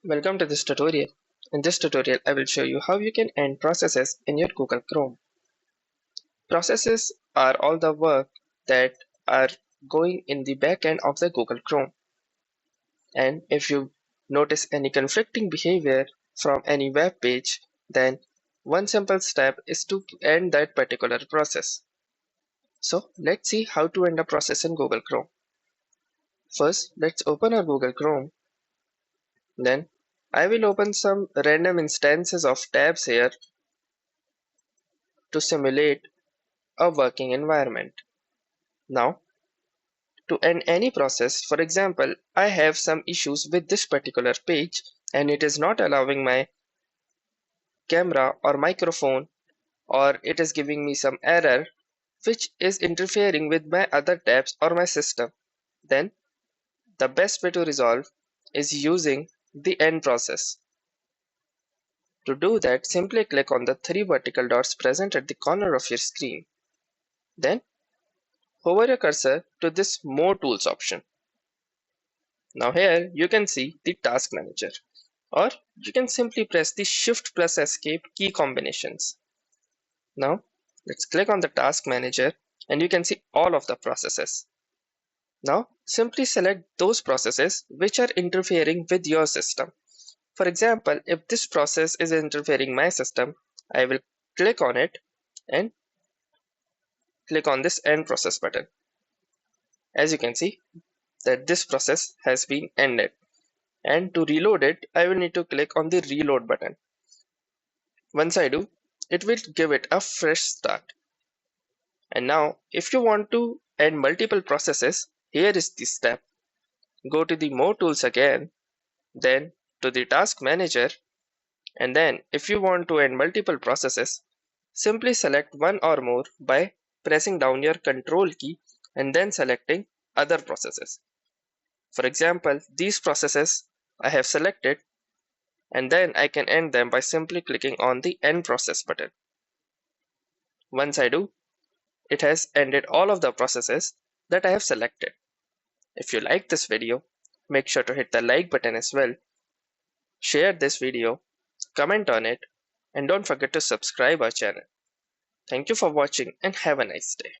Welcome to this tutorial. In this tutorial, I will show you how you can end processes in your Google Chrome. Processes are all the work that are going in the back end of the Google Chrome. And if you notice any conflicting behavior from any web page, then one simple step is to end that particular process. So let's see how to end a process in Google Chrome. First, let's open our Google Chrome. Then I will open some random instances of tabs here to simulate a working environment. Now, to end any process, for example, I have some issues with this particular page and it is not allowing my camera or microphone, or it is giving me some error which is interfering with my other tabs or my system. Then the best way to resolve is using the end process. To do that, simply click on the three vertical dots present at the corner of your screen. Then hover your cursor to this More Tools option. Now here you can see the Task Manager, or you can simply press the Shift plus Escape key combinations. Now let's click on the Task Manager and you can see all of the processes. Now simply select those processes which are interfering with your system. For example, if this process is interfering my system, I will click on it and click on this End Process button. As you can see that this process has been ended. And to reload it, I will need to click on the Reload button. Once I do, it will give it a fresh start. And now, if you want to end multiple processes, here is the step. Go to the More Tools again, then to the Task Manager, and then if you want to end multiple processes, simply select one or more by pressing down your Control key and then selecting Other Processes. For example, these processes I have selected, and then I can end them by simply clicking on the End Process button. Once I do, it has ended all of the processes that I have selected. If you like this video, make sure to hit the like button as well. Share this video, comment on it, and don't forget to subscribe our channel. Thank you for watching and have a nice day.